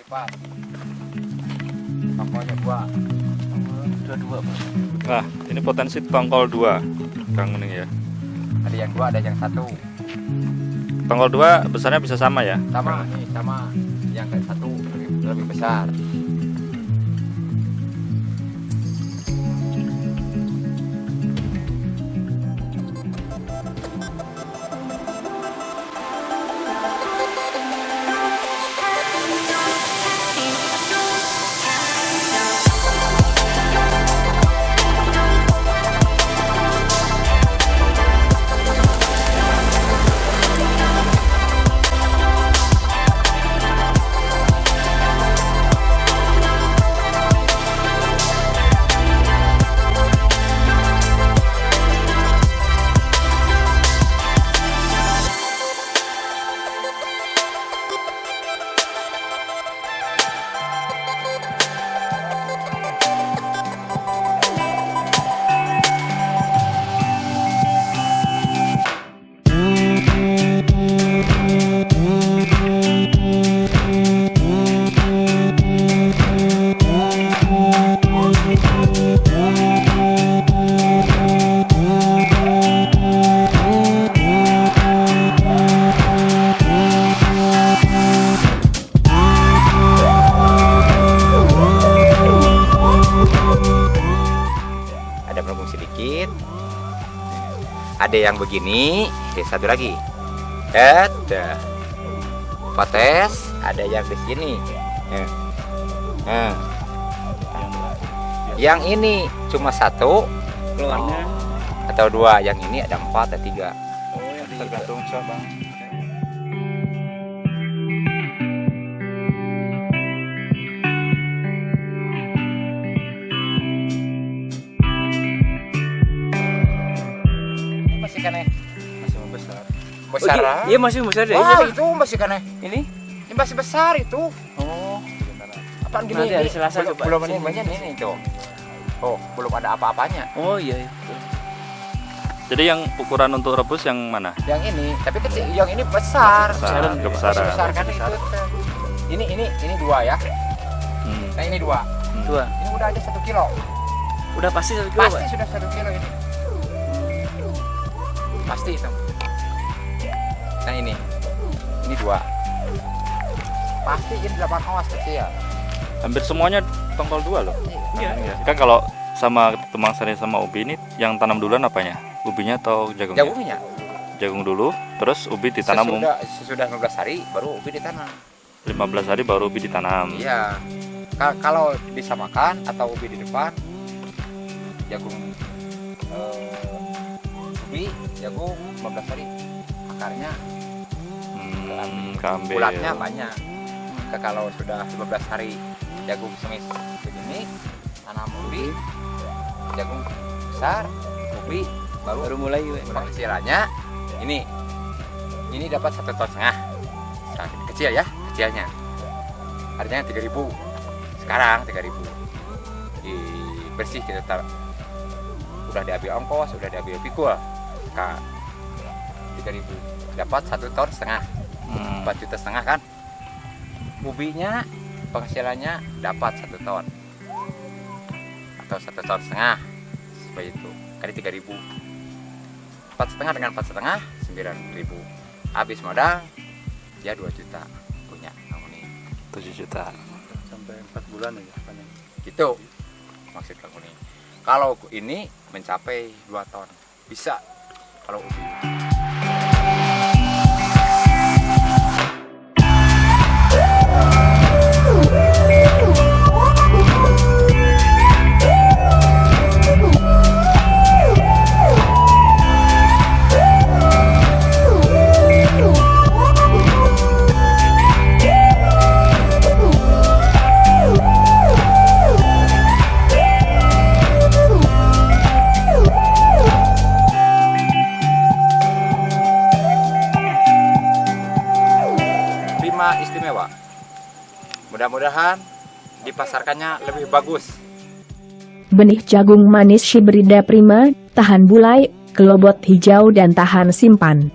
cepat. Tongkolnya dua. Nah, ini potensi tongkol 2, Kang Uning ya. Ada yang 2, ada yang 1. Tongkol 2 besarnya bisa sama ya? Sama, nih sama. Yang ke 1 lebih besar. Sedikit, ada yang begini, satu lagi, potes, ada yang di sini, yang ini cuma 1 keluarnya atau 2, yang ini ada 4 atau 3. oh ya tergantung cabang. Masih kan Masih membesar. besar. Iya masih besar deh. Wah, itu masih kan Ini ini masih besar itu. oh Apaan gini? Nanti hari Ini Selasa belum, coba belum sini. ini tuh. Oh, belum ada apa-apanya. oh iya. Jadi yang ukuran untuk rebus yang mana? Yang ini, tapi kecil, yang ini besar. Besar, Masih kebesaran. besar kan itu. Ini 2 ya. Hmm. Nah, ini 2. Dua. Ini udah ada 1 kilo. Udah pasti 1 kilo, Pasti Pak? sudah 1 kilo ini. Pasti itu. Nah, ini 2. Pasti ini 8 awas kecil. Hampir semuanya tongkol 2 loh. Iya. Ya. Kan kalau sama temang sari sama ubi ini yang tanam duluan apanya? Ubinya atau jagungnya? Jagungnya. Jagung dulu, terus ubi ditanam Sesudah 15 hari baru ubi ditanam. 15 hari baru ubi ditanam. Iya. Kalau disamakan atau ubi di depan, jagung ubi, jagung 15 hari. Akarnya Keambil. bulatnya banyak. Kalau sudah 15 hari jagung semis begini, tanam ubi, jagung besar, ubi Baru mulai. penghasilannya ini dapat 1,5 ton. Nah, kecil ya, kecilnya. Harganya 3.000. Sekarang 3.000. Bersih kita udah diambil ongkos, udah diambil pikul. Nah, 3.000. Dapat 1,5 ton. 4,5 juta kan. Ubinya penghasilannya dapat 1 ton. Atau 1,5 ton. Seperti itu. Kali 3.000. 4,5 dengan 4,5 9.000. Habis modal ya 2 juta punya kamu nih. 7 juta. Sampai 4 bulan aja panen. Gitu maksud kamu nih. Kalau ini mencapai 2 ton bisa kalau ubi. Istimewa. Mudah-mudahan dipasarkannya lebih bagus. Benih jagung manis Hybrida Prima, tahan bulai, kelobot hijau dan tahan simpan.